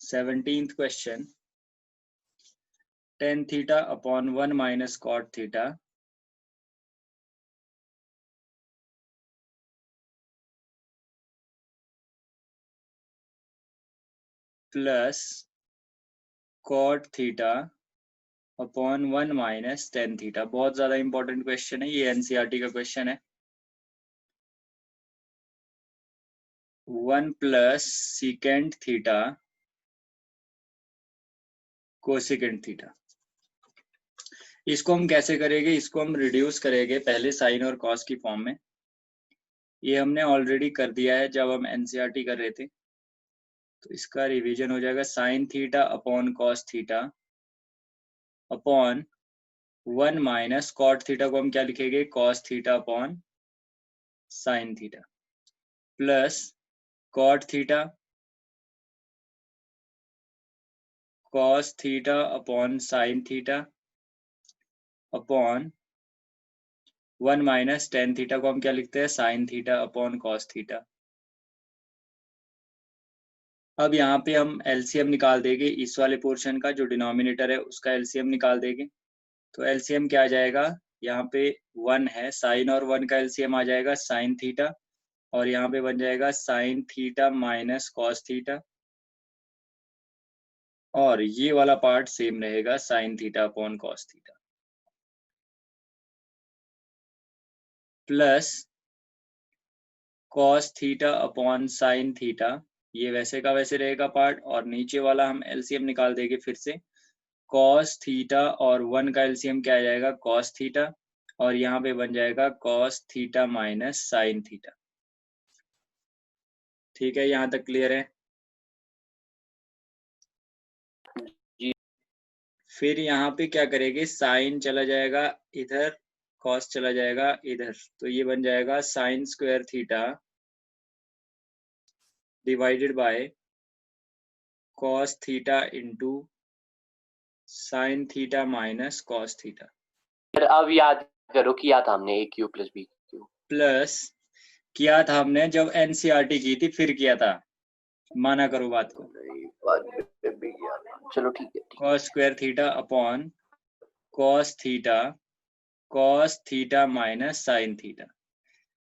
17th question, tan theta upon 1 minus cot theta plus cot theta upon 1 minus tan theta। बहुत ज्यादा important question है ये, NCERT का question है। 1 plus secant theta cosecant theta. इसको हम कैसे करेंगे? इसको हम रिड्यूस करेंगे पहले साइन और कॉस की फॉर्म में। ये हमने ऑलरेडी कर दिया है जब हम एनसीईआरटी कर रहे थे, तो इसका रिवीजन हो जाएगा sine theta upon cos theta upon 1 minus cot theta को हम क्या लिखेंगे? Cos theta upon sine theta plus cot theta cos theta upon sine theta upon 1 minus tan theta को हम क्या लिखते हैं? Sine theta upon cos theta. अब यहाँ पे हम एलसीएम निकाल देंगे इस वाले पोर्शन का, जो डिनोमिनेटर है उसका एलसीएम निकाल देंगे। तो एलसीएम क्या आ जाएगा? यहाँ पे 1 है, साइन और 1 का एलसीएम आ जाएगा साइन थीटा, और यहाँ पे बन जाएगा sine theta minus cos theta, और ये वाला पार्ट सेम रहेगा sign theta upon cos theta plus cos theta upon sine theta. ये वैसे का वैसे रहेगा पार्ट, और नीचे वाला हम एलसीएम निकाल देंगे फिर से। कॉस थीटा और 1 का एलसीएम क्या आ जाएगा? कॉस थीटा, और यहाँ पे बन जाएगा cos theta minus sine theta. ठीक है, यहाँ तक क्लियर है? फिर यहाँ पे क्या करेंगे? साइन चला जाएगा इधर, कॉस चला जाएगा इधर, तो ये बन जाएगा sine square theta divided by cos theta into sine theta minus cos theta. फिर अब याद करो किया था हमने A cube plus B cube plus किया था हमने जब एनसीईआरटी की थी, फिर किया था, माना करो बात को। चलो ठीक है। Cos square theta upon cos theta minus sine theta.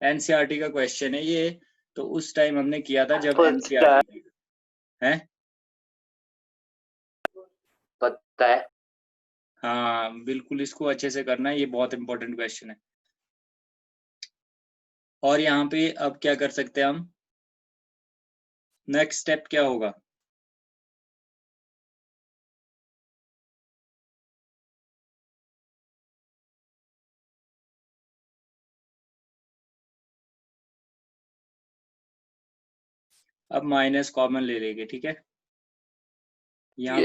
NCERT का क्वेश्चन है ये, तो उस टाइम हमने किया था जब एनसीईआरटी की है। पता है? हाँ बिल्कुल, इसको अच्छे से करना है, ये बहुत इंपॉर्टेंट क्वेश्चन है। और यहाँ पे अब क्या कर सकते हैं हम? नेक्स्ट स्टेप क्या होगा? अब माइनस कॉमन ले लेंगे, ठीक है। यहाँ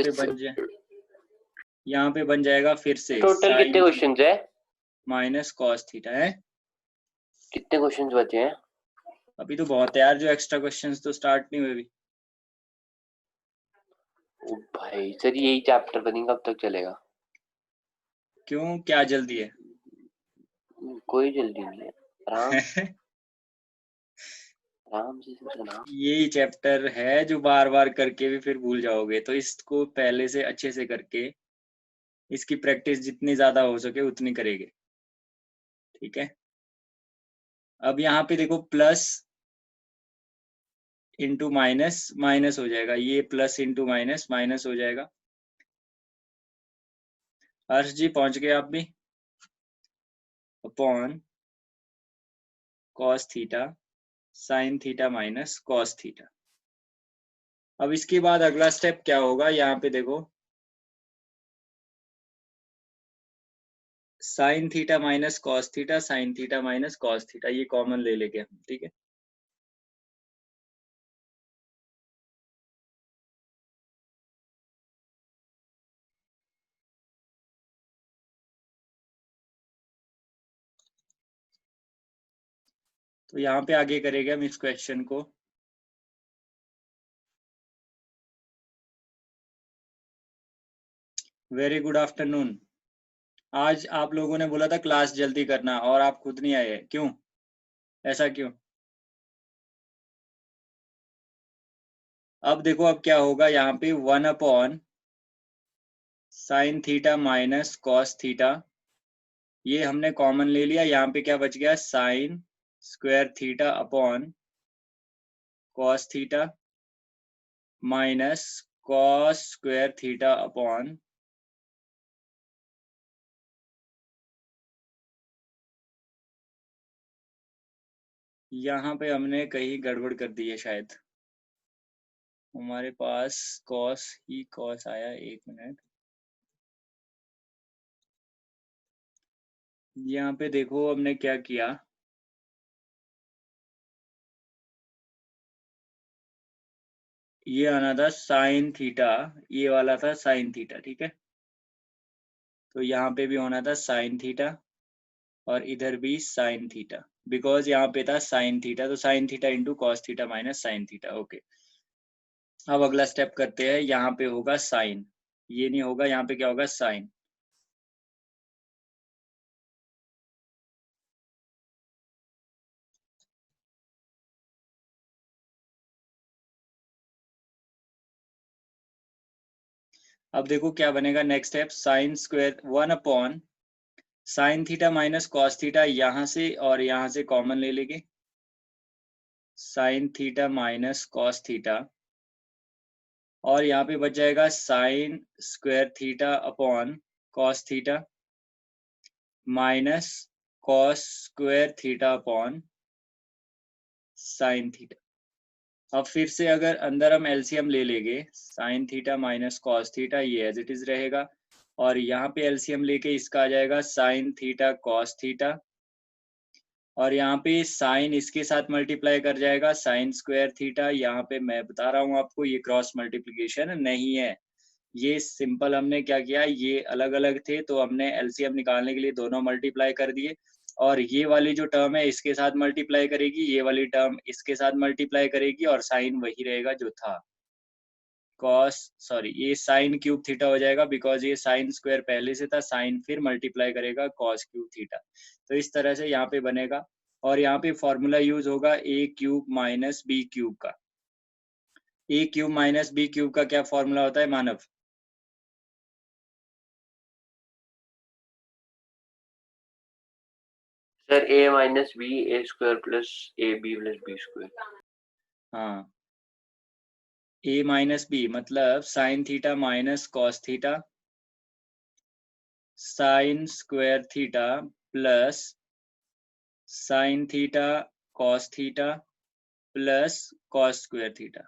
पे बन जाएगा फिर से टोटल कितने क्वेश्चंस है? माइनस कॉस थीटा है। कितने क्वेश्चंस बचे हैं? अभी तो बहुत है यार, जो एक्स्ट्रा क्वेश्चंस तो स्टार्ट नहीं हुए अभी। ओ भाई सर, यही चैप्टर बनी कब तक चलेगा? क्यों, क्या जल्दी है? कोई जल्दी नहीं है, आराम से सुना। यही चैप्टर है जो बार बार करके भी फिर भूल जाओगे, तो इसको पहले से अच्छे से करके इसकी प्रैक्टिस जितनी ज्यादा हो सके उतनी करेंगे, ठीक है। अब यहाँ पे देखो, प्लस इंटू माइनस माइनस हो जाएगा, ये प्लस इंटू माइनस माइनस हो जाएगा। हर्ष जी पहुंच गए आप भी। Upon cos theta sign theta minus cos theta. अब इसके बाद अगला स्टेप क्या होगा? यहाँ पे देखो, sign theta minus cos theta, sign theta minus cos theta, ये कॉमन ले लेंगे हम, ठीक है। तो यहाँ पे आगे करेंगे हम इस क्वेश्चन को। Very good afternoon. आज आप लोगों ने बोला था क्लास जल्दी करना, और आप खुद नहीं आए, क्यों? ऐसा क्यों? अब देखो अब क्या होगा, यहाँ पे 1 sign theta minus cos theta, ये हमने कॉमन ले लिया। यहाँ पे क्या बच गया, sign square theta upon cos theta minus cos square theta upon यहाँ पे हमने कहीं गड़बड़ कर दी है शायद, हमारे पास कॉस ही कॉस आया। 1 मिनट, यहाँ पे देखो हमने क्या किया, ये आना था साइन थीटा, ये वाला था साइन थीटा, ठीक है। तो यहाँ पे भी होना था साइन थीटा और इधर भी साइन थीटा, बिकॉज यहाँ पे था साइन थीटा, तो sine theta into cos theta minus sine theta. Okay, अब अगला स्टेप करते हैं। यहाँ पे होगा साइन, ये नहीं होगा, यहाँ पे क्या होगा, साइन। अब देखो क्या बनेगा next step, sine square 1 sign theta minus cos theta, यहाँ से और यहाँ से कॉमन ले लेंगे, sign theta minus cos theta, और यहाँ पे बच जाएगा sine square theta upon cos theta minus cos square theta upon sine theta. अब फिर से अगर अंदर हम एलसीएम ले लेंगे, sign theta minus cos theta ये एज इट इज रहेगा, और यहाँ पे एलसीएम लेके इसका आ जाएगा साइन थीटा कॉस थीटा, और यहाँ पे साइन इसके साथ मल्टीप्लाई कर जाएगा साइन स्क्वायर थीटा। यहाँ पे मैं बता रहा हूँ आपको, ये क्रॉस मल्टीप्लिकेशन नहीं है, ये सिंपल हमने क्या किया, ये अलग अलग थे तो हमने एलसीएम निकालने के लिए दोनों मल्टीप्लाई कर दिए, और ये वाली जो टर्म है इसके साथ मल्टीप्लाई करेगी, ये वाली टर्म इसके साथ मल्टीप्लाई करेगी, और साइन वही रहेगा जो था, कॉस सॉरी ये साइन क्यूब थीटा हो जाएगा, बिकॉज ये साइन स्क्वायर पहले से था, साइन फिर मल्टीप्लाई करेगा कॉस क्यूब थीटा। तो इस तरह से यहाँ पे बनेगा, और यहाँ पे फॉर्मूला यूज होगा A cube minus B cube का। A cube minus B cube का क्या फॉर्मूला होता है Manav? Sir A minus B A square plus A B plus B square. हाँ, ए माइनस बी मतलब sine theta minus cos theta sine square theta plus sine theta cos theta plus cos square theta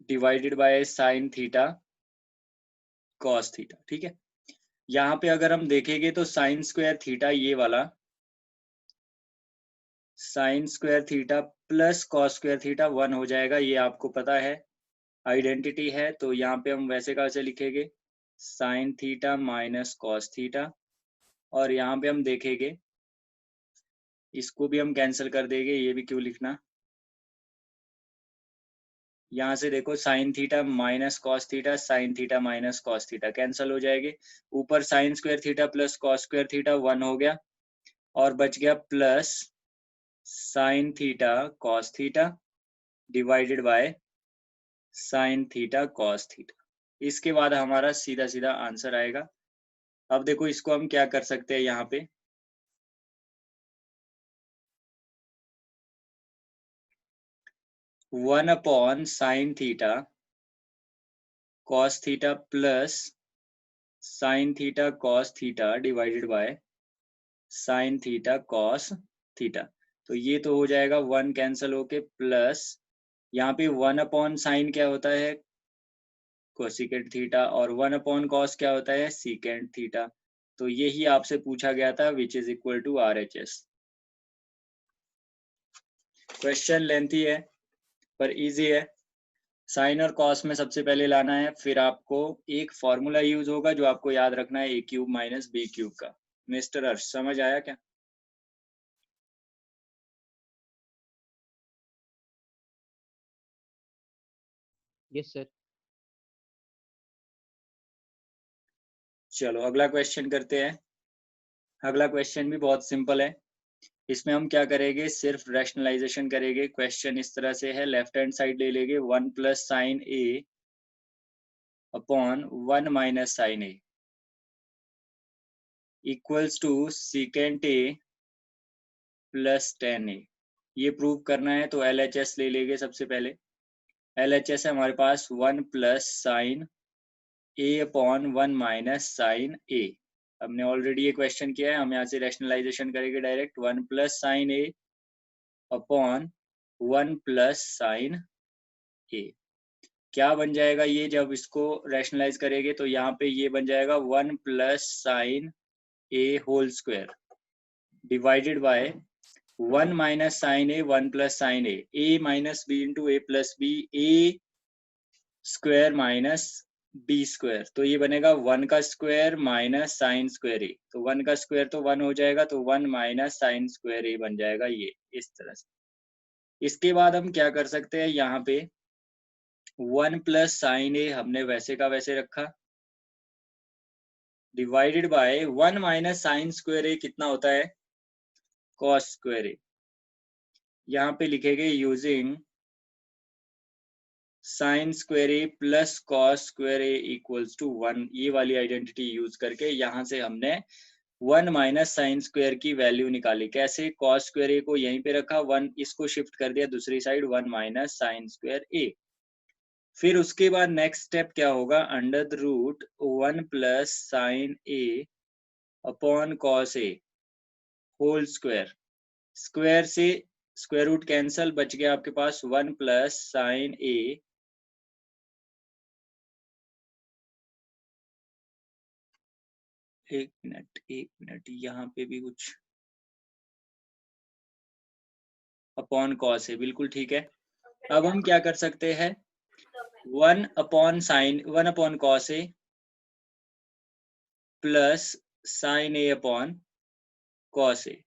divided by sine theta cos theta, ठीक है। यहाँ पे अगर हम देखेंगे तो साइन स्क्वायर थीटा ये वाला sign square theta plus cos square theta 1 हो जाएगा, ये आपको पता है, आइडेंटिटी है। तो यहाँ पे हम वैसे कैसे लिखेंगे, sign theta minus cos theta, और यहाँ पे हम देखेंगे इसको भी हम कैंसिल कर देंगे, ये भी क्यों लिखना, यहाँ से देखो sign theta minus cos theta sign theta minus cos theta cancel हो जाएंगे, ऊपर sign square theta plus cos square theta 1 हो गया, और बच गया plus sine theta cos theta divided by sine theta cos theta. इसके बाद हमारा सीधा सीधा आंसर आएगा। अब देखो इसको हम क्या कर सकते हैं, यहाँ पे 1 sign theta cos theta plus sine theta cos theta divided by sine theta cos theta. तो ये तो हो जाएगा 1 कैंसिल होके, प्लस यहाँ पे 1/साइन क्या होता है, कोसिकेंट थीटा, और 1/कॉस क्या होता है, सीकेंट थीटा। तो यही आपसे पूछा गया था, which is equal to RHS। Question lengthy है पर इजी है। साइन और कॉस में सबसे पहले लाना है, फिर आपको एक फॉर्मूला यूज होगा जो आपको याद रखना है, ए क्यूब माइनस बी क्यूब का। मिस्टर हर्ष समझ आया क्या? Yes sir. चलो अगला क्वेश्चन करते हैं। अगला क्वेश्चन भी बहुत सिंपल है। इसमें हम क्या करेंगे, सिर्फ रैशनलाइजेशन करेंगे। क्वेश्चन इस तरह से है, लेफ्ट हैंड साइड ले लेंगे 1 plus sine A upon 1 minus sine A equals to secant A plus tan A. ये प्रूव करना है तो LHS ले लेंगे सबसे पहले। LHS है हमारे पास 1 plus sine A upon 1 minus sine ए। हमने ऑलरेडी ये क्वेश्चन किया है, हम यहाँ से रैशनलाइजेशन करेंगे direct. 1 plus sine A upon 1 plus sine ए। क्या बन जाएगा ये, जब इसको रैशनलाइज करेंगे तो यहाँ पे ये बन जाएगा 1 plus sine A whole square divided by 1 minus sine A 1 plus sine A minus B into A plus B, A square minus B square. तो ये बनेगा 1 का square minus sine square A. तो 1 का स्क्वायर तो 1 हो जाएगा, तो 1 माइनस साइन स्क्वायर ए बन जाएगा ये इस तरह से। इसके बाद हम क्या कर सकते हैं, यहाँ पे 1 प्लस साइन ए हमने वैसे का वैसे रखा divided by 1 minus sine square A कितना होता है, कॉस स्क्वायर ए। यहाँ पे लिखेंगे using sine square A plus cos square A equals to 1। ये वाली आइडेंटिटी यूज करके यहाँ से हमने 1 माइनस साइन स्क्वायर की वैल्यू निकाली। कैसे, कॉस स्क्वायर ए को यहीं पे रखा, 1 इसको शिफ्ट कर दिया दूसरी साइड, 1 माइनस साइन स्क्वायर ए। फिर उसके बाद नेक्स्ट स्टेप क्या होगा, under the root 1 plus sine A upon cos A whole square. Square से स्क्वायर रूट कैंसल, बच गया आपके पास 1 प्लस साइन ए एक मिनट यहाँ पे भी कुछ अपॉन कॉस है, बिल्कुल ठीक है। अब हम क्या कर सकते हैं, 1 upon cos A plus sine A upon cos A.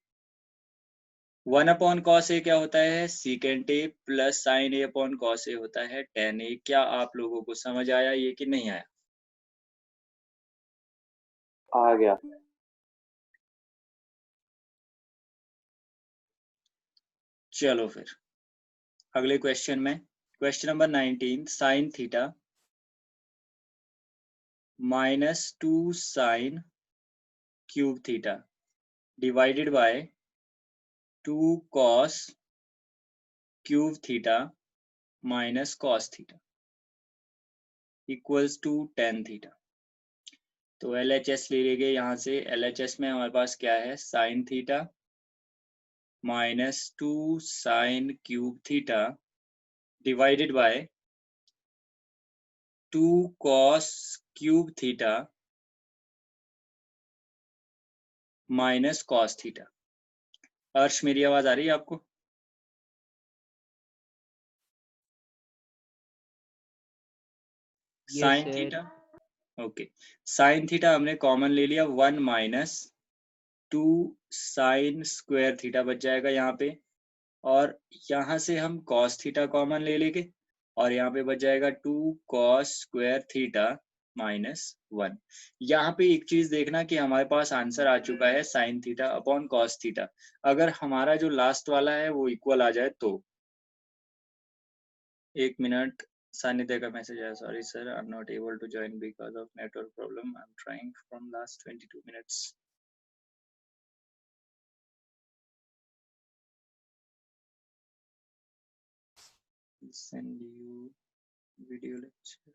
1 upon cos A क्या होता है, secant A plus sine A upon cos A होता है टेन ए। क्या आप लोगों को समझ आया ये कि नहीं आया? आ गया। चलो फिर अगले क्वेश्चन में, question number 19, sine theta minus 2 sine cube theta divided by 2 cos cube theta minus cos theta equals to tan theta. तो LHS ले लेंगे यहाँ से। LHS में हमारे पास क्या है, sign theta minus 2 sine cube theta divided by 2 cos cube theta minus cos theta. अर्श, मेरी आवाज आ रही है आपको? Sine theta, okay, sine theta हमने कॉमन ले लिया, 1 माइनस 2 साइन स्क्वायर थीटा बच जाएगा यहाँ पे, और यहाँ से हम कॉस थीटा कॉमन ले लेंगे और यहाँ पे बच जाएगा 2 कॉस स्क्वायर थीटा माइनस 1। यहाँ पे एक चीज देखना कि हमारे पास आंसर आ चुका है sign theta upon cos theta. अगर हमारा जो लास्ट वाला है वो इक्वल आ जाए तो। एक मिनट, सानिध्य का मैसेज आया, sorry sir, I am not able to join because of network problem, I am trying from last 22 minutes. send you video lecture.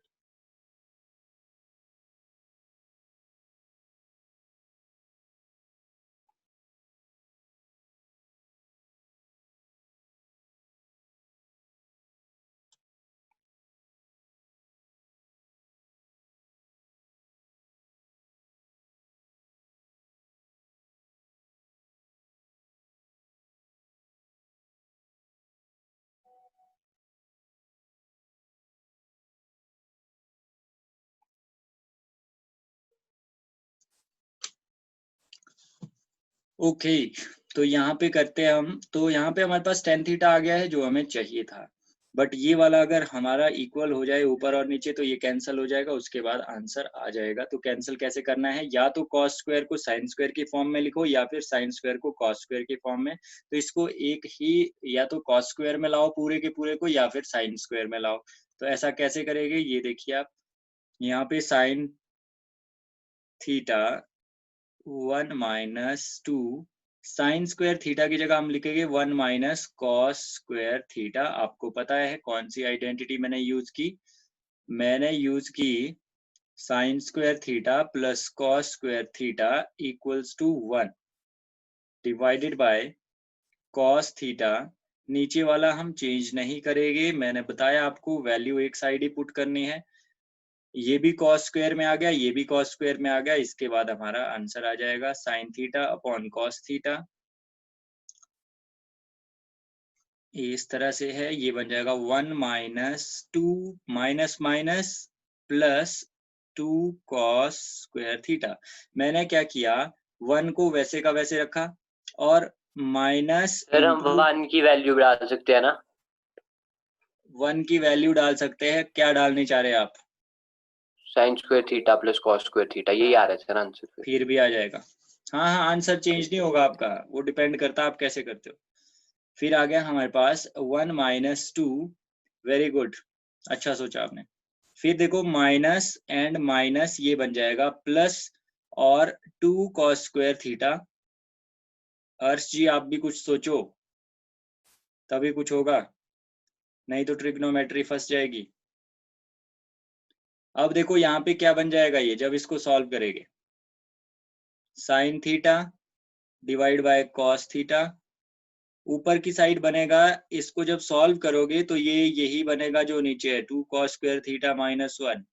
Okay, तो यहाँ पे करते हैं हम। तो यहाँ पे हमारे पास टेन थीटा आ गया है जो हमें चाहिए था। बट ये वाला अगर हमारा इक्वल हो जाए ऊपर और नीचे तो ये कैंसिल हो जाएगा, उसके बाद आंसर आ जाएगा। तो कैंसिल कैसे करना है, या तो कॉस स्क्वायर को साइन स्क्वायर की फॉर्म में लिखो या फिर साइन स्क्वायर को कॉस स्क्वायर की फॉर्म में। तो इसको एक ही या तो कॉस स्क्वायर में लाओ पूरे के पूरे को, या फिर साइन स्क्वायर में लाओ। तो ऐसा कैसे करेंगे ये देखिए आप, यहाँ पे sine theta 1 minus 2 sign square theta की जगह हम लिखेंगे 1 माइनस कॉस स्क्वायर थीटा। आपको पता है कौन सी आइडेंटिटी मैंने यूज की, मैंने यूज की sine square theta plus cos square theta equals to 1 divided by cos theta. नीचे वाला हम चेंज नहीं करेंगे, मैंने बताया आपको वैल्यू एक साइड ही पुट करनी है। ये भी कॉस स्क्वायर में आ गया, ये भी कॉस स्क्वायर में आ गया, इसके बाद हमारा आंसर आ जाएगा sine theta upon cos theta. इस तरह से है, ये बन जाएगा 1 minus 2 minus minus plus 2 cos square theta. मैंने क्या किया, 1 को वैसे का वैसे रखा और माइनस सर हम इंटू 1 की वैल्यू भी डाल सकते हैं ना? 1 की वैल्यू डाल सकते हैं। क्या डालनी चाह रहे हैं आप? Sign square theta plus cos square theta, यही आ रहा है सर आंसर फिर। फिर भी आ जाएगा। हाँ हाँ, आंसर चेंज नहीं होगा आपका, वो डिपेंड करता है आप कैसे करते हो। फिर आ गया हमारे पास 1 माइनस 2, वेरी गुड, अच्छा सोचा आपने। फिर देखो माइनस एंड माइनस ये बन जाएगा प्लस और 2 कॉस स्क्वायर थीटा। अर्श जी आप भी कुछ सोचो, तभी कुछ होगा, नहीं तो ट्रिग्नोमेट्री फंस जाएगी। अब देखो यहाँ पे क्या बन जाएगा, ये जब इसको सॉल्व करेंगे sine theta divide by cos theta. ऊपर की साइड बनेगा, इसको जब सॉल्व करोगे तो ये यही बनेगा जो नीचे है 2 कॉस स्क्वायर थीटा माइनस 1,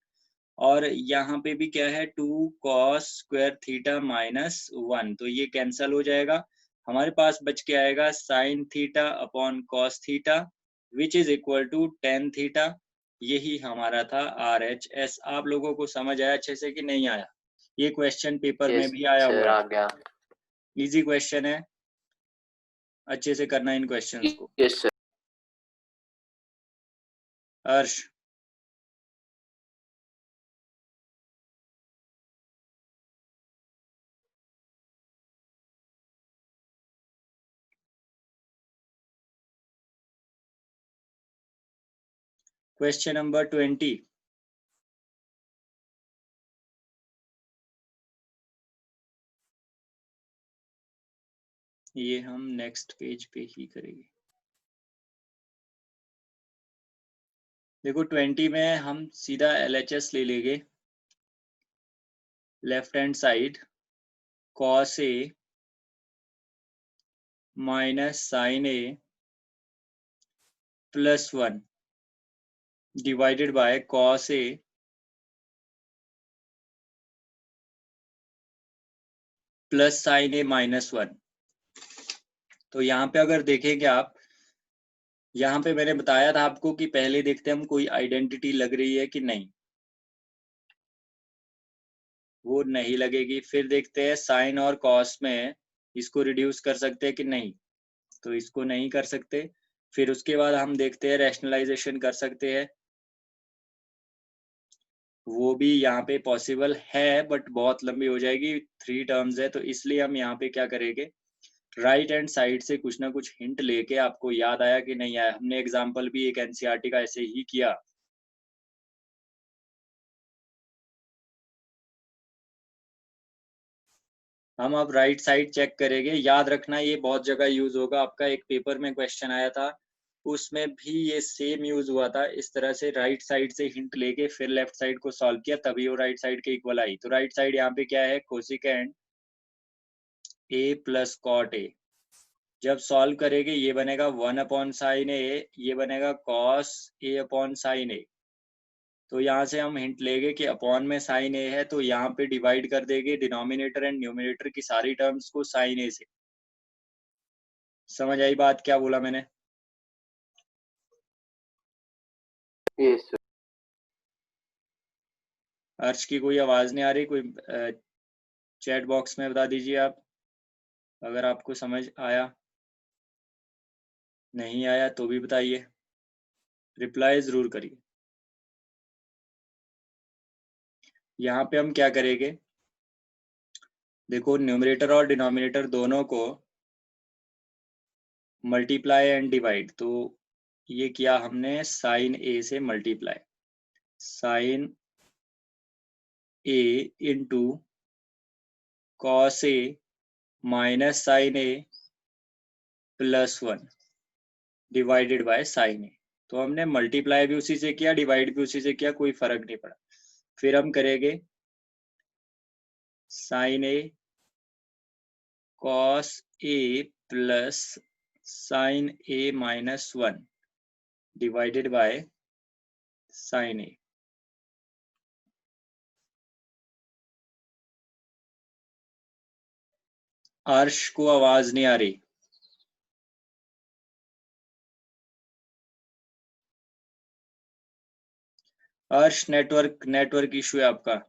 और यहाँ पे भी क्या है 2 कॉस स्क्वायर थीटा माइनस 1, तो ये कैंसल हो जाएगा। हमारे पास बच के आएगा sine theta upon cos theta which is equal to tan theta. यही हमारा था RHS। आप लोगों को समझ आया अच्छे से कि नहीं आया? ये क्वेश्चन पेपर में यस भी आया सर हुआ है, आ गया। इजी क्वेश्चन है, अच्छे से करना इन क्वेश्चंस को। Yes sir. Harsh question number 20। ये हम नेक्स्ट पेज पे ही करेंगे। देखो 20 में हम सीधा LHS ले लेंगे, left hand side cos A minus sine A plus 1 divided by cos A plus sine A minus 1। तो यहाँ पे अगर देखेंगे आप, यहाँ पे मैंने बताया था आपको कि पहले देखते हैं हम कोई आइडेंटिटी लग रही है कि नहीं, वो नहीं लगेगी। फिर देखते हैं साइन और कॉस में इसको रिड्यूस कर सकते हैं कि नहीं, तो इसको नहीं कर सकते। फिर उसके बाद हम देखते हैं रैशनलाइजेशन कर सकते हैं, वो भी यहाँ पे पॉसिबल है बट बहुत लंबी हो जाएगी, 3 टर्म्स है, तो इसलिए हम यहाँ पे क्या करेंगे, राइट हैंड साइड से कुछ ना कुछ हिंट लेके। आपको याद आया कि नहीं आया? हमने एग्जाम्पल भी एक NCERT का ऐसे ही किया। हम अब राइट साइड चेक करेंगे। याद रखना ये बहुत जगह यूज होगा, आपका एक पेपर में क्वेश्चन आया था उसमें भी ये सेम यूज हुआ था। इस तरह से राइट साइड से हिंट लेके फिर लेफ्ट साइड को सॉल्व किया, तभी वो राइट साइड के इक्वल आई। तो राइट साइड यहाँ पे क्या है, cosecant a plus cot A. जब सॉल्व करेंगे ये बनेगा 1 अपॉन साइन ए, ये बनेगा cos A upon sine A. तो यहाँ से हम हिंट लेंगे कि अपॉन में साइन ए है, तो यहाँ पे डिवाइड कर देंगे डिनोमिनेटर एंड न्यूमिनेटर की सारी टर्म्स को साइन ए से। समझ आई बात क्या बोला मैंने? Yes sir. अर्श की कोई आवाज नहीं आ रही, कोई चैट बॉक्स में बता दीजिए आप अगर आपको समझ आया, नहीं आया तो भी बताइए। रिप्लाई जरूर करिए। यहाँ पे हम क्या करेंगे, देखो न्यूमरेटर और डिनोमिनेटर दोनों को मल्टीप्लाई एंड डिवाइड, तो ये किया हमने साइन ए से multiply, sine A into cos A minus sine A plus 1 divided by sine A. तो हमने मल्टीप्लाई भी उसी से किया, डिवाइड भी उसी से किया, कोई फर्क नहीं पड़ा। फिर हम करेंगे sine A cos A plus sine A minus 1 divided by sine A. Arsh को आवाज नहीं आ रही। अर्श नेटवर्क इशू है आपका,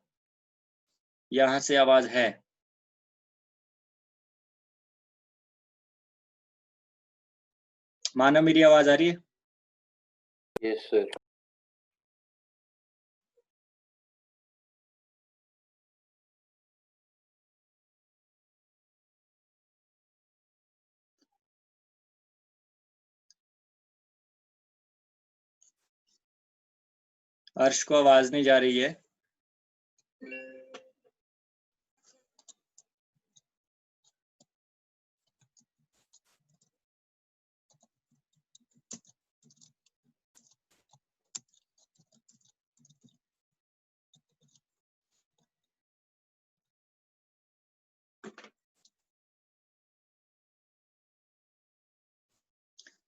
यहां से आवाज है। माना मेरी आवाज आ रही है? Yes sir. अर्श को आवाज नहीं जा रही है।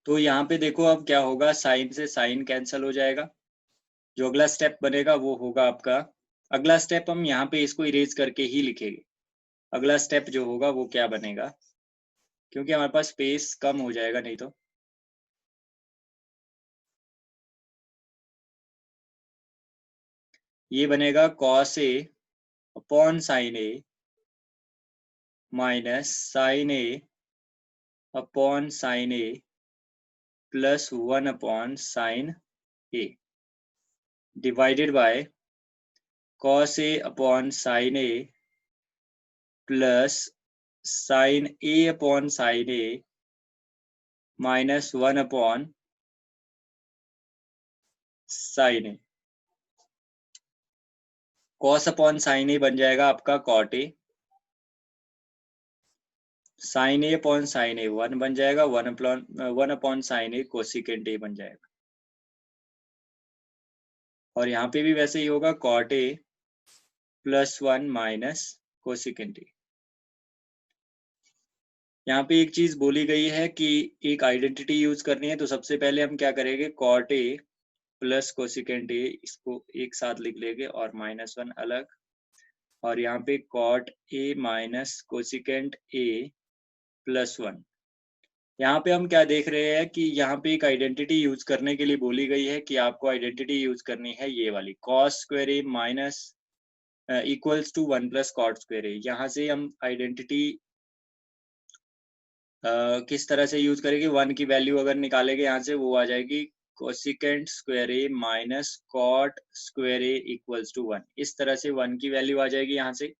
तो यहाँ पे देखो अब क्या होगा, साइन से साइन कैंसिल हो जाएगा। जो अगला स्टेप बनेगा वो होगा आपका, अगला स्टेप हम यहाँ पे इसको इरेज करके ही लिखेंगे। अगला स्टेप जो होगा वो क्या बनेगा, क्योंकि हमारे पास स्पेस कम हो जाएगा नहीं तो। ये बनेगा cos A upon sine A minus sine A upon sine A plus 1 upon sine A divided by cos A upon sine A plus sine A upon sine A minus 1 upon sine A. Cos upon sine A बन जाएगा आपका cot A, sine A upon sine A 1 बन जाएगा, 1 upon sine A cosecant A बन जाएगा। और यहाँ पे भी वैसे ही होगा, cot A plus 1 minus cosecant A. यहाँ पे एक चीज बोली गई है कि एक आइडेंटिटी यूज करनी है, तो सबसे पहले हम क्या करेंगे, cot A plus cosecant A इसको एक साथ लिख लेंगे और माइनस 1 अलग, और यहाँ पे cot A minus cosecant A plus 1। यहाँ पे हम क्या देख रहे हैं कि यहाँ पे एक आइडेंटिटी यूज करने के लिए बोली गई है कि आपको आइडेंटिटी यूज करनी है ये वाली, cos square A minus equals to 1 plus cot square A. यहाँ से हम आइडेंटिटी किस तरह से यूज करेंगे, 1 की वैल्यू अगर निकालेंगे यहाँ से, वो आ जाएगी cosecant square A minus cot square A equals to 1। इस तरह से 1 की वैल्यू आ जाएगी यहाँ से।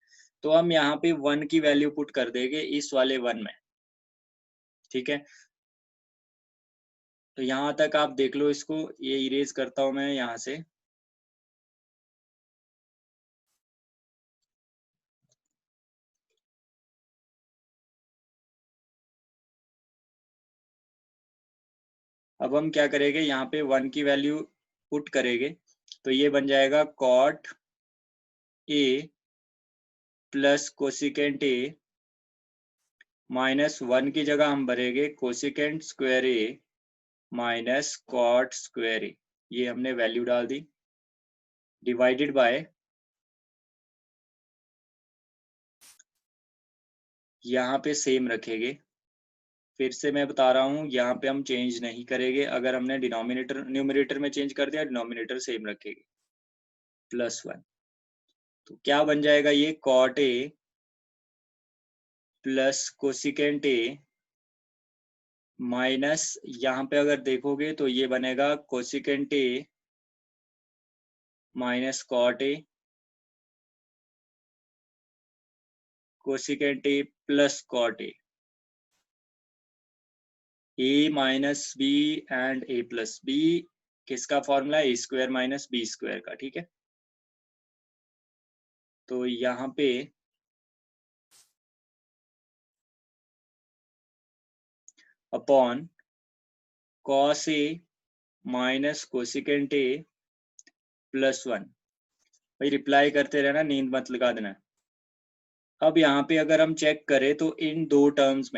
तो हम यहाँ पे 1 की वैल्यू पुट कर देंगे इस वाले 1 में, ठीक है। तो यहाँ तक आप देख लो इसको, ये इरेज करता हूं मैं यहाँ से। अब हम क्या करेंगे, यहाँ पे 1 की वैल्यू पुट करेंगे, तो ये बन जाएगा cot A plus cosecant A minus 1 की जगह हम भरेंगे cosecant square A minus cot square A. ये हमने वैल्यू डाल दी, डिवाइडेड बाय यहाँ पे सेम रखेंगे। फिर से मैं बता रहा हूँ, यहाँ पे हम चेंज नहीं करेंगे। अगर हमने डिनोमिनेटर न्यूमरेटर में चेंज कर दिया, डिनोमिनेटर सेम रखेंगे प्लस 1। तो क्या बन जाएगा, ये cot A plus cosecant A minus यहाँ पे अगर देखोगे तो ये बनेगा cosecant A minus cot A, cosecant A plus cot A, A minus B and A plus B किसका फॉर्मूला है? A square minus B square का, ठीक है। तो यहाँ पे upon cos A minus cosecant A plus 1। भाई रिप्लाई करते रहना, नींद मत लगा देना। अब यहाँ पे अगर हम चेक करें तो इन दो टर्म्स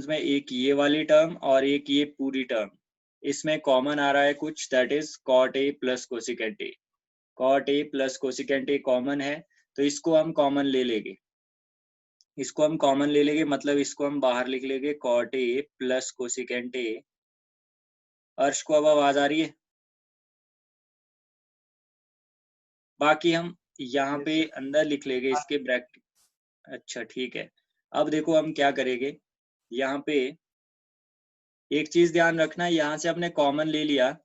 में एक ये वाली टर्म और एक ये पूरी टर्म, इसमें कॉमन आ रहा है कुछ, that is cot A plus cosecant A. Cot A plus cosecant A common है, तो इसको हम कॉमन ले लेंगे। मतलब इसको हम बाहर लिख लेंगे, cot A plus cosecant A. Arsh को अब आवाज आ रही है? बाकी हम यहाँ पे अंदर लिख लेंगे इसके ब्रैकेट। अच्छा ठीक है। अब देखो हम क्या करेंगे, यहाँ पे एक चीज ध्यान रखना, यहाँ से हमने कॉमन ले लिया,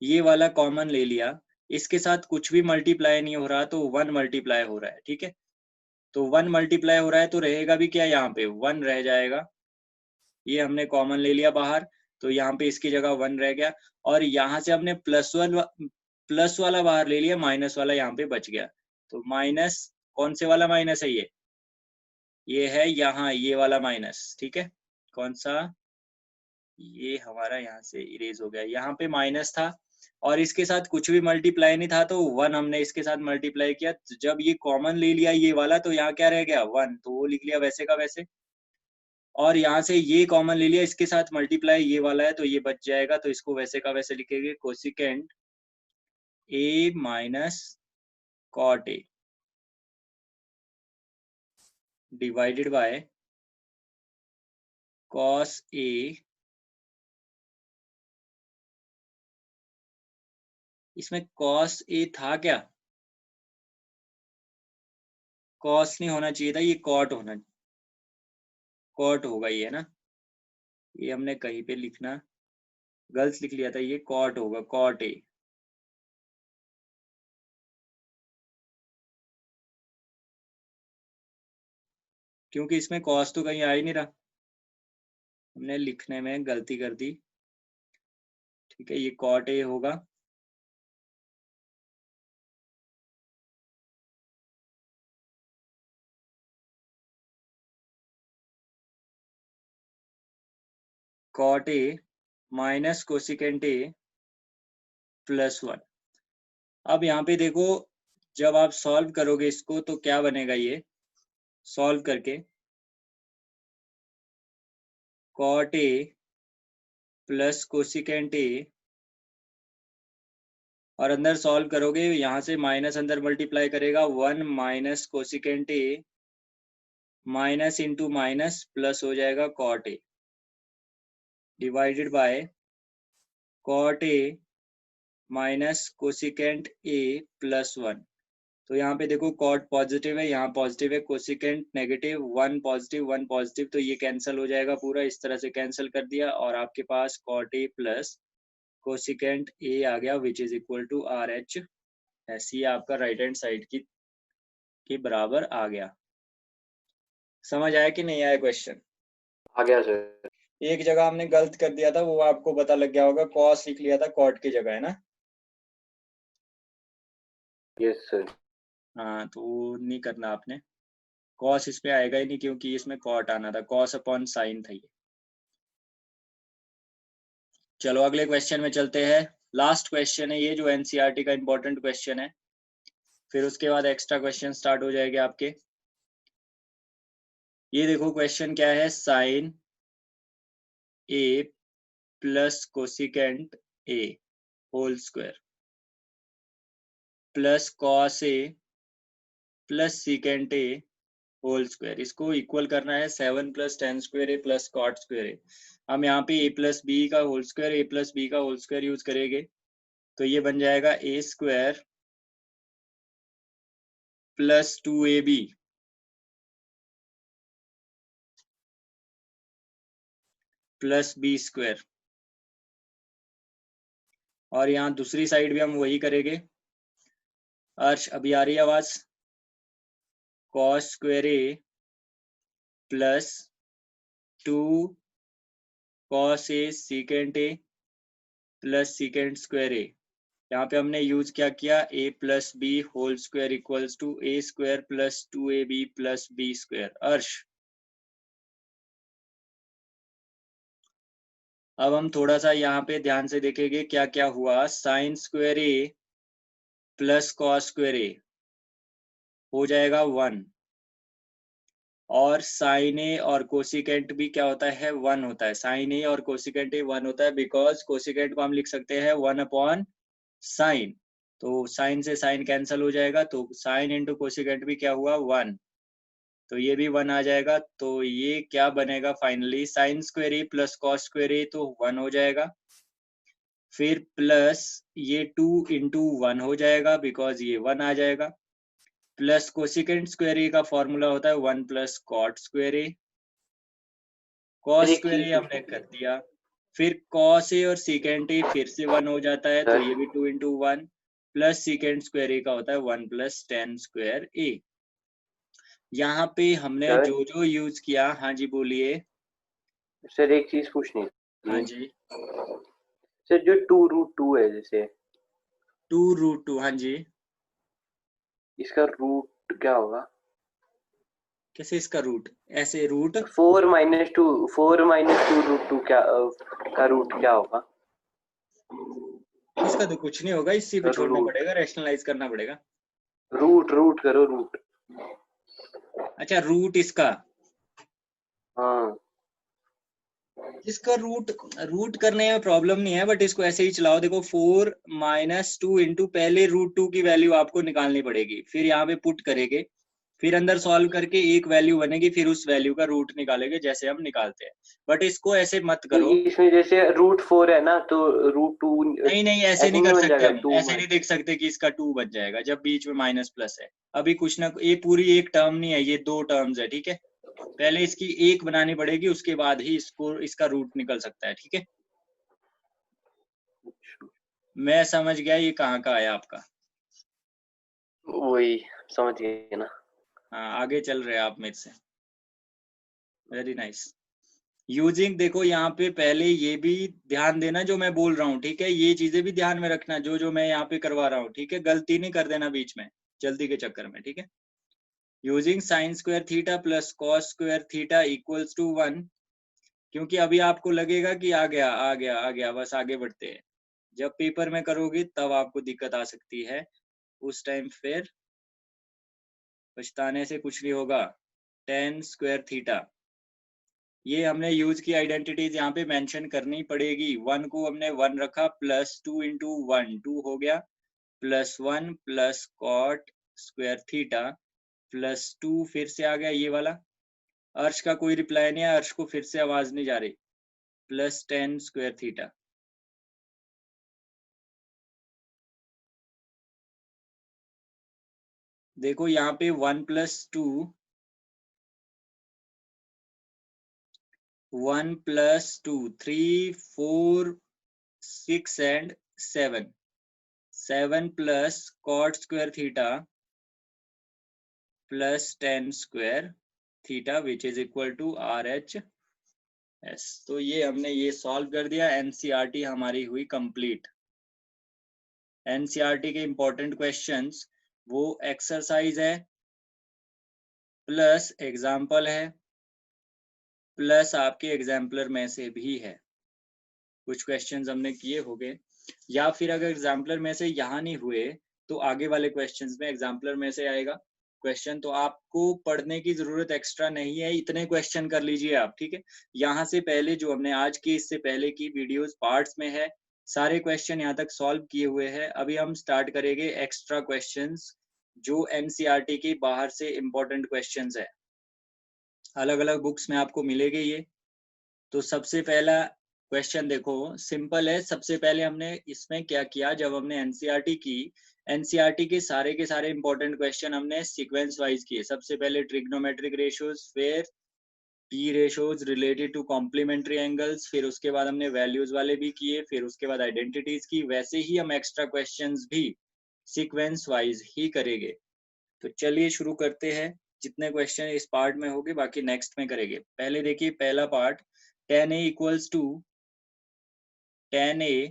ये वाला कॉमन ले लिया, इसके साथ कुछ भी मल्टीप्लाई नहीं हो रहा, तो 1 मल्टीप्लाई हो रहा है, ठीक है। तो 1 मल्टीप्लाई हो रहा है तो रहेगा भी क्या, यहाँ पे 1 रह जाएगा। ये हमने कॉमन ले लिया बाहर, तो यहाँ पे इसकी जगह 1 रह गया। और यहाँ से हमने प्लस वाला बाहर ले लिया, माइनस वाला यहाँ पे बच गया। तो माइनस, कौन से वाला माइनस है ये है यहाँ ये वाला माइनस, ठीक है। कौन सा? ये हमारा यहाँ से इरेज हो गया, यहाँ पे माइनस था और इसके साथ कुछ भी मल्टीप्लाई नहीं था, तो 1 हमने इसके साथ मल्टीप्लाई किया। जब ये कॉमन ले लिया ये वाला, तो यहाँ क्या रह गया 1, तो वो लिख लिया वैसे का वैसे। और यहाँ से ये कॉमन ले लिया, इसके साथ मल्टीप्लाई ये वाला है, तो ये बच जाएगा, तो इसको वैसे का वैसे लिखेंगे, cosecant A minus cot A divided by cos A इसमें कॉस ए था क्या? कॉस नहीं होना चाहिए था, ये कॉट होगा ये, है ना। ये हमने कहीं पे लिखना गलत लिख लिया था, ये कॉट होगा, कॉट ए। क्योंकि इसमें कॉस तो कहीं आ ही नहीं रहा, हमने लिखने में गलती कर दी, ठीक है। ये कॉट ए होगा, cot A minus cosecant A plus 1। अब यहाँ पे देखो, जब आप सॉल्व करोगे इसको तो क्या बनेगा, ये सॉल्व करके cot A plus cosecant A, और अंदर सॉल्व करोगे, यहाँ से माइनस अंदर मल्टीप्लाई करेगा, 1 minus cosecant A minus into minus plus हो जाएगा cot A divided by cot A minus cosecant A plus 1। तो यहाँ पे देखो कॉट पॉजिटिव है, यहाँ पॉजिटिव है, कोसिकेंट नेगेटिव, 1 पॉजिटिव 1 पॉजिटिव, तो ये कैंसिल हो जाएगा पूरा, इस तरह से कैंसिल कर दिया, और आपके पास cot A plus cosecant A आ गया, which is equal to R H S. ये आपका राइट हैंड साइड की के बराबर आ गया। समझ आया कि नहीं आया क्वेश्चन? आ गया सर। एक जगह हमने गलत कर दिया था, वो आपको पता लग गया होगा, कॉस लिख लिया था कॉट की जगह, है ना। Yes sir. हाँ, तो वो नहीं करना आपने, कॉस इस पे आएगा ही नहीं, क्योंकि इसमें कॉट आना था, कॉस अपॉन साइन था ये। चलो अगले क्वेश्चन में चलते हैं। लास्ट क्वेश्चन है ये, जो एनसीईआरटी का इंपॉर्टेंट क्वेश्चन है, फिर उसके बाद एक्स्ट्रा क्वेश्चन स्टार्ट हो जाएंगे आपके। ये देखो क्वेश्चन क्या है, sine A plus cosecant A whole square plus cos A plus secant A whole square, इसको इक्वल करना है 7 plus tan square A plus cot square A. हम यहाँ पे ए प्लस बी का होल स्क्वायर यूज करेंगे, तो ये बन जाएगा A square plus 2ab plus B square, और यहाँ दूसरी साइड भी हम वही करेंगे। अर्श अभी आ रही है आवाज? Cos square A plus 2 cos A secant A plus secant square A. यहाँ पे हमने यूज क्या किया, a plus B whole square equals to A square plus 2ab plus B square. Arsh अब हम थोड़ा सा यहाँ पे ध्यान से देखेंगे क्या क्या हुआ। Sign square A plus cos square ए हो जाएगा 1, और साइन ए और कोसिकेंट भी क्या होता है, 1 होता है। साइन ए और कोसिकेंट ए 1 होता है, बिकॉज कोसिकेंट को हम लिख सकते हैं 1 अपॉन साइन, तो साइन से साइन कैंसल हो जाएगा, तो साइन इंटू कोसिकेंट भी क्या हुआ 1, तो ये भी 1 आ जाएगा। तो ये क्या बनेगा finally, sign square A plus cos square A तो 1 हो जाएगा, फिर प्लस ये 2 इंटू 1 हो जाएगा बिकॉज ये 1 आ जाएगा, प्लस कोसिकेंट स्क्वायर ए का फॉर्मूला होता है 1 प्लस कॉट स्क्वायर ए। कॉस स्क्वायर ए हमने कर दिया, फिर कॉस ए और सीकेंट ए फिर से 1 हो जाता है, तो ये भी 2 इंटू 1 प्लस सीकेंट स्क्वायर ए का होता है 1 प्लस टेन स्क्वायर ए। यहाँ पे हमने सर? जो जो यूज किया, हाँ जी बोलिए। सर एक चीज पूछनी थी। हाँ जी सर जो 2√2 है, जैसे 2√2, हाँ जी इसका रूट क्या होगा? कैसे इसका रूट, ऐसे रूट 4 - 2√2 क्या का रूट क्या होगा? इसका तो कुछ नहीं होगा, इसी पे छोड़ना पड़ेगा, रैशनलाइज करना पड़ेगा। रूट करो, रूट। अच्छा रूट इसका, हाँ इसका रूट करने में प्रॉब्लम नहीं है, बट इसको ऐसे ही चलाओ। देखो 4 - 2 इंटू पहले √2 की वैल्यू आपको निकालनी पड़ेगी, फिर यहाँ पे पुट करेंगे, फिर अंदर सॉल्व करके एक वैल्यू बनेगी, फिर उस वैल्यू का रूट निकालेंगे जैसे हम निकालते हैं। बट इसको ऐसे मत करो, इसमें जैसे √4 है ना, तो √2 नहीं ऐसे नहीं कर बन सकते जाएगा, हम, 2 ऐसे नहीं देख सकते कि इसका 2 बन जाएगा जब बीच में माइनस प्लस है। अभी कुछ ना, ये पूरी एक टर्म नहीं है, ये 2 टर्म्स है, ठीक है। पहले इसकी एक बनानी पड़ेगी, उसके बाद ही इसका रूट निकल सकता है, ठीक है। मैं समझ गया ये कहाँ का आया आपका। वही समझ गए ना। हाँ आगे चल रहे हैं आप मेरे से, वेरी नाइस। यूजिंग, देखो यहाँ पे पहले ये भी ध्यान देना जो मैं बोल रहा हूँ, ठीक है, ये चीजें भी ध्यान में रखना जो मैं यहाँ पे करवा रहा हूँ, ठीक है, गलती नहीं कर देना बीच में जल्दी के चक्कर में, ठीक है। Using sine square theta plus cos square theta equals to 1, क्योंकि अभी आपको लगेगा कि आ गया, बस आगे बढ़ते हैं। जब पेपर में करोगे तब आपको दिक्कत आ सकती है, उस टाइम फिर पछताने से कुछ नहीं होगा। tan स्क्वायर थीटा, ये हमने यूज की आइडेंटिटीज यहाँ पे मेंशन करनी पड़ेगी। 1 को हमने 1 रखा, प्लस 2 इंटू 1 2 हो गया, plus 1 plus cot square theta plus 2 फिर से आ गया ये वाला। अर्श का कोई रिप्लाई नहीं है, अर्श को फिर से आवाज नहीं जा रही, प्लस tan स्क्वायर थीटा। देखो यहाँ पे 1 plus 2, 1 plus 2 3 4 6 and 7 plus cot square theta plus tan square theta which is equal to RHS। तो ये हमने ये सॉल्व कर दिया, एनसीईआरटी हमारी हुई कंप्लीट। एनसीईआरटी के इंपॉर्टेंट क्वेश्चंस वो एक्सरसाइज है प्लस एग्जाम्पल है प्लस आपके एग्जाम्पलर में से भी है। कुछ क्वेश्चंस हमने किए होंगे, या फिर अगर एग्जाम्पलर में से यहाँ नहीं हुए तो आगे वाले क्वेश्चंस में एग्जाम्पलर में से आएगा क्वेश्चन, तो आपको पढ़ने की जरूरत एक्स्ट्रा नहीं है, इतने क्वेश्चन कर लीजिए आप, ठीक है। यहाँ से पहले जो हमने आज की, इससे पहले की वीडियोस पार्ट्स में है, सारे क्वेश्चन यहाँ तक सॉल्व किए हुए हैं। अभी हम स्टार्ट करेंगे एक्स्ट्रा क्वेश्चंस जो एनसीईआरटी के बाहर से इंपॉर्टेंट क्वेश्चंस है, अलग अलग बुक्स में आपको मिलेंगे ये। तो सबसे पहला क्वेश्चन देखो सिंपल है। सबसे पहले हमने इसमें क्या किया, जब हमने एनसीईआरटी की, एनसीईआरटी के सारे इंपॉर्टेंट क्वेश्चन हमने सीक्वेंस वाइज किए। सबसे पहले ट्रिग्नोमेट्रिक रेशियोज, फिर P ratios related to complementary angles, फिर उसके बाद हमने वैल्यूज वाले भी किए, फिर उसके बाद आइडेंटिटीज की। वैसे ही हम एक्स्ट्रा क्वेश्चंस भी सीक्वेंस वाइज ही करेंगे। तो चलिए शुरू करते हैं। जितने क्वेश्चन इस पार्ट में होंगे बाकी नेक्स्ट में करेंगे। पहले देखिए पहला part, tan A equals to tan A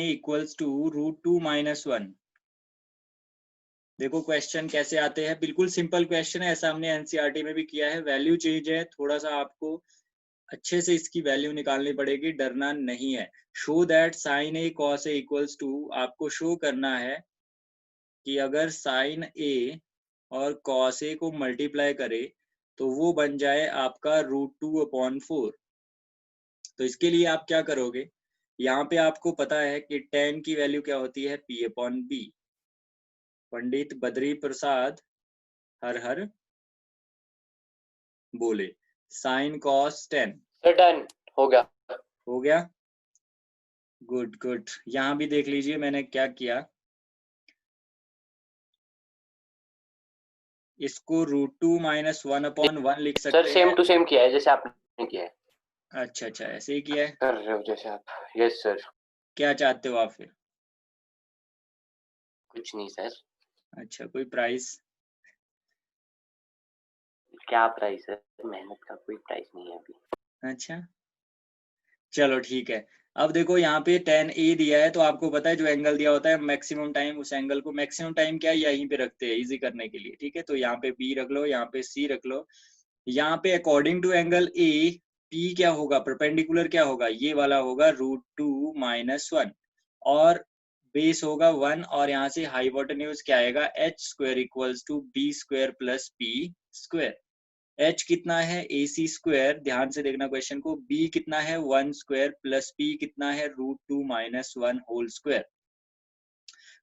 equals to √2 - 1। देखो क्वेश्चन कैसे आते हैं, बिल्कुल सिंपल क्वेश्चन है, ऐसा हमने एनसीईआरटी में भी किया है। वैल्यू चेंज है, थोड़ा सा आपको अच्छे से इसकी वैल्यू निकालनी पड़ेगी, डरना नहीं है। Show that sin A cos A equals to, आपको शो करना है कि अगर sin A और cos A को मल्टीप्लाई करे तो वो बन जाए आपका √2/4। तो इसके लिए आप क्या करोगे, यहाँ पे आपको पता है कि tan की वैल्यू क्या होती है, P/B। पंडित बद्री प्रसाद हर हर बोले। sin cos tan sir done हो गया। हो गया, गुड गुड। यहाँ भी देख लीजिए मैंने क्या किया, इसको √2 - 1/1 लिख सर सकते सेम हैं। टू सेम किया है जैसे आपने किया है। अच्छा अच्छा, ऐसे ही किया है। कर रहे हो जैसे आप। Yes sir. क्या चाहते हो आप फिर? कुछ नहीं सर। अच्छा, कोई प्राइस? क्या प्राइस है, मेहनत का कोई प्राइस नहीं है अभी। अच्छा चलो ठीक है। अब देखो यहाँ पे tan A दिया है, तो आपको पता है जो एंगल दिया होता है मैक्सिमम टाइम, उस एंगल को मैक्सिमम टाइम क्या यहीं पे रखते हैं इजी करने के लिए, ठीक है। तो यहाँ पे B रख लो, यहाँ पे C रख लो। यहाँ पे according to angle A P क्या होगा, परपेंडिकुलर क्या होगा, ये वाला होगा √2 - 1, और बेस होगा 1, और यहाँ से हाइपोटेन्यूज क्या आएगा, h² equals to B² plus P²। h कितना है AC², ध्यान से देखना क्वेश्चन को। b कितना है 1² प्लस p कितना है √2 - 1 होल²।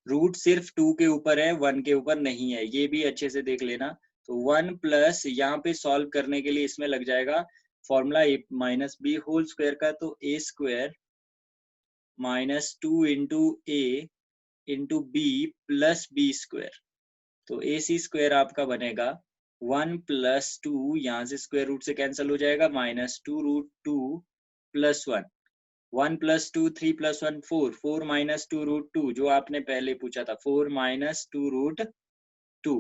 रूट सिर्फ 2 के ऊपर है, 1 के ऊपर नहीं है, ये भी अच्छे से देख लेना। तो 1 प्लस यहाँ पे सॉल्व करने के लिए इसमें लग जाएगा फॉर्मूला a माइनस b होल² का, तो a² -2 into a into b plus b²। तो AC² आपका बनेगा 1 प्लस 2, यहाँ से स्क्वायर रूट से कैंसिल हो जाएगा, -2 √2 प्लस 1। 1 प्लस 2 3 प्लस 1 4, 4 माइनस 2 √2 जो आपने पहले पूछा था, 4 माइनस 2 √2।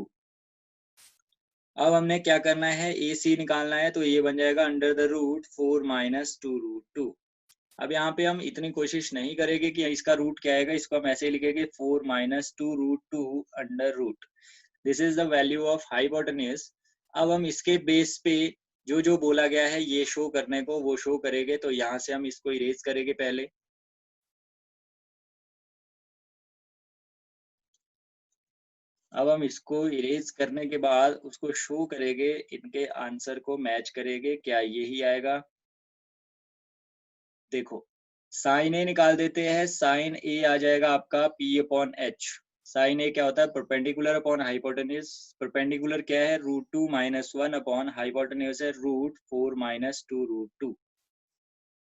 अब हमने क्या करना है, AC निकालना है, तो ये बन जाएगा अंडर द रूट 4 माइनस 2 √2। अब यहाँ पे हम इतनी कोशिश नहीं करेंगे कि इसका रूट क्या आएगा, इसको हम ऐसे ही लिखेंगे 4 minus 2 √2 under root. This is the value of hypotenuse. अब हम इसके बेस पे जो जो बोला गया है ये शो करने को वो शो करेंगे। तो यहाँ से हम इसको इरेज करेंगे पहले। अब हम इसको इरेज करने के बाद उसको शो करेंगे, इनके आंसर को मैच करेंगे, क्या यही आएगा। देखो साइन ए निकाल देते हैं, साइन ए आ जाएगा आपका P/H। साइन ए क्या होता है, परपेंडिकुलर अपॉन हाइपोटेन्यूज। परपेंडिकुलर क्या है, √2 - 1 अपॉन हाइपोटेन्यूज है √4 - 2 √2।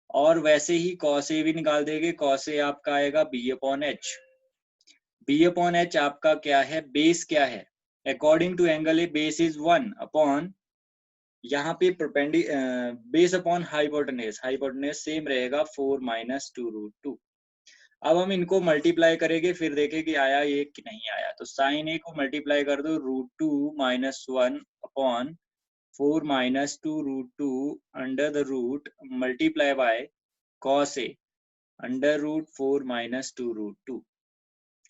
और वैसे ही कॉस ए भी निकाल देंगे, कॉस ए आपका आएगा B/H। B/H आपका क्या है, बेस क्या है, according to angle A base is 1 upon, यहाँ पे base upon hypotenuse, hypotenuse same रहेगा 4 - 2 √2। अब हम इनको मल्टीप्लाई करेंगे, फिर देखें कि आया ये कि नहीं आया। तो साइन ए को मल्टीप्लाई कर दो √2 - 1 upon 4 - 2 √2 under the root multiply by cos A under root 4 - 2 √2।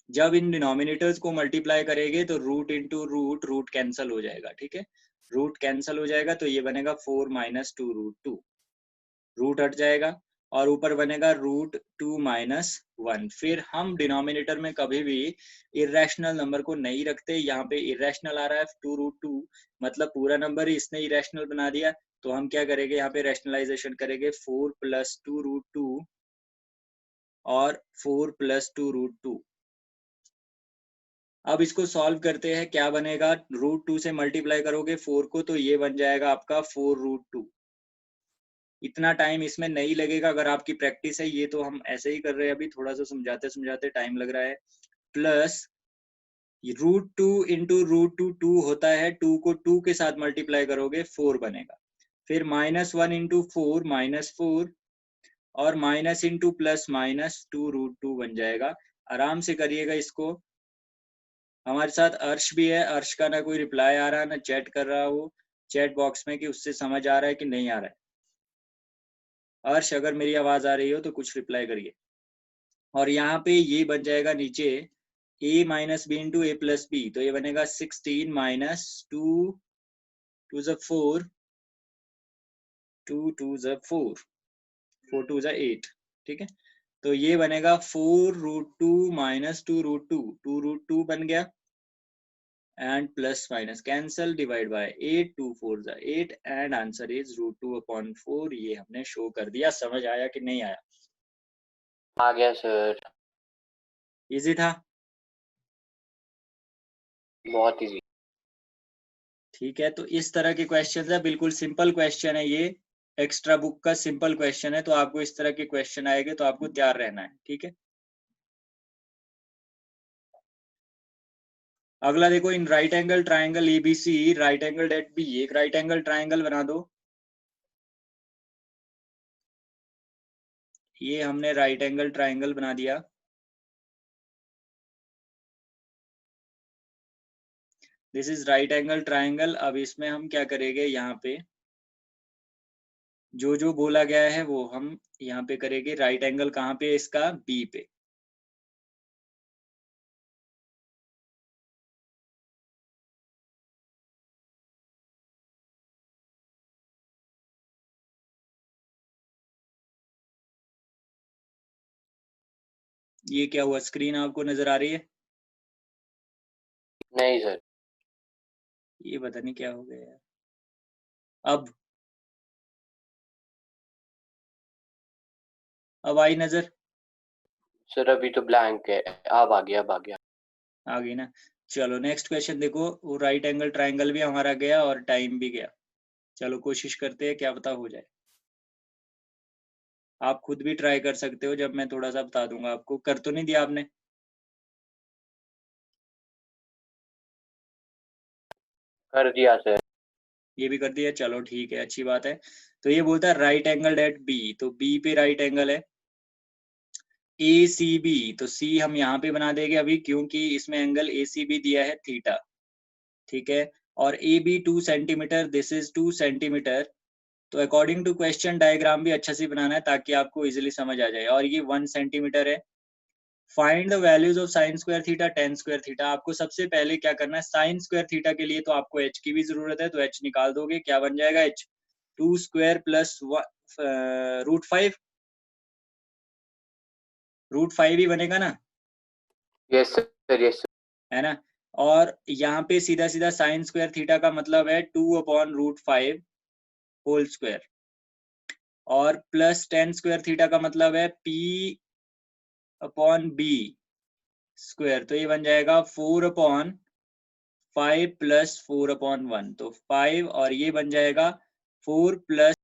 जब इन डिनोमिनेटर्स को मल्टीप्लाई करेंगे तो root into root, root cancel हो जाएगा, ठीक है। रूट कैंसल हो जाएगा तो ये बनेगा 4 - 2 √2, रूट हट जाएगा और ऊपर बनेगा √2 - 1। फिर हम डिनोमिनेटर में कभी भी इरेशनल नंबर को नहीं रखते। यहाँ पे इरेशनल आ रहा है 2 √2, मतलब पूरा नंबर ही इसने इरेशनल बना दिया। तो हम क्या करेंगे, यहाँ पे रैशनलाइजेशन करेंगे, 4 + 2 √2 और 4 + 2 √2। अब इसको सॉल्व करते हैं, क्या बनेगा, √2 से मल्टीप्लाई करोगे 4 को तो ये बन जाएगा आपका 4 √2। इतना टाइम इसमें नहीं लगेगा अगर आपकी प्रैक्टिस है, ये तो हम ऐसे ही कर रहे हैं, अभी थोड़ा सा समझाते समझाते टाइम लग रहा है। प्लस √2 इंटू √2 होता है, 2 को 2 के साथ मल्टीप्लाई करोगे 4 बनेगा, फिर -1 इंटू 4 -4 और माइनस इंटू प्लस -2 √2 बन जाएगा। आराम से करिएगा इसको। हमारे साथ अर्श भी है, अर्श का ना कोई रिप्लाई आ रहा है ना चैट कर रहा वो चैट बॉक्स में कि उससे समझ आ रहा है कि नहीं आ रहा है। अर्श अगर मेरी आवाज आ रही हो तो कुछ रिप्लाई करिए। और यहाँ पे ये बन जाएगा नीचे a minus B into A plus B, तो ये बनेगा 16 माइनस 2 2 ज़ 4 2 2 ज़ 4 4 2 ज़ 8, ठीक है। तो ये बनेगा 4 √2 माइनस 2 √2 2 √2 बन गया and plus minus cancel divide by 8 2 4 ज़ 8 एंड आंसर इज √2/4। ये हमने शो कर दिया। समझ आया कि नहीं आया? आ गया सर, इजी था, बहुत इजी। ठीक है। तो इस तरह के क्वेश्चन है, बिल्कुल सिंपल क्वेश्चन है ये, एक्स्ट्रा बुक का सिंपल क्वेश्चन है। तो आपको इस तरह के क्वेश्चन आएंगे तो आपको तैयार रहना है, ठीक है। अगला देखो, in right angle triangle A B C right angle at B, एक राइट एंगल ट्राइंगल बना दो। ये हमने राइट एंगल ट्राइंगल बना दिया। This is right angle triangle. अब इसमें हम क्या करेंगे, यहाँ पे जो जो बोला गया है वो हम यहाँ पे करेंगे। राइट एंगल कहाँ पे है इसका? बी पे। ये क्या हुआ, स्क्रीन आपको नजर आ रही है? नहीं सर, ये पता नहीं क्या हो गया यार। अब आई नजर? सर अभी तो ब्लैंक है, अब आ गया, अब आ गया। आ गई ना। चलो नेक्स्ट क्वेश्चन देखो। वो राइट एंगल ट्राइंगल भी हमारा गया और टाइम भी गया। चलो कोशिश करते हैं, क्या पता हो जाए। आप खुद भी ट्राई कर सकते हो, जब मैं थोड़ा सा बता दूंगा आपको। कर तो नहीं दिया आपने? कर दिया सर। ये भी कर दिया, चलो ठीक है, अच्छी बात है। तो ये बोलता है राइट एंगल एट बी, तो बी पे राइट एंगल है। ए सी बी, तो सी हम यहाँ पे बना देंगे अभी, क्योंकि इसमें एंगल ए सी बी दिया है थीटा, ठीक है। और A B 2 centimetre, this is 2 centimetre. तो अकॉर्डिंग टू क्वेश्चन डायग्राम भी अच्छा से बनाना है ताकि आपको इजीली समझ आ जाए। और ये 1 सेंटीमीटर है। Find the values of sine square theta tan square theta. आपको सबसे पहले क्या करना है, साइन स्क्वायर थीटा के लिए तो आपको एच की भी जरूरत है, तो एच निकाल दोगे। क्या बन जाएगा एच? 2 स्क्वायर प्लस √5, √5 ही बनेगा ना, यस सर, यस सर। है ना। और यहाँ पे सीधा सीधा साइन स्क्वायर थीटा का मतलब है 2/√5 होल स्क्वायर, और प्लस टेन स्क्वायर थीटा का मतलब है P/B स्क्वायर। तो ये बन जाएगा 4/5 प्लस 4/1, तो 5, और ये बन जाएगा 4 प्लस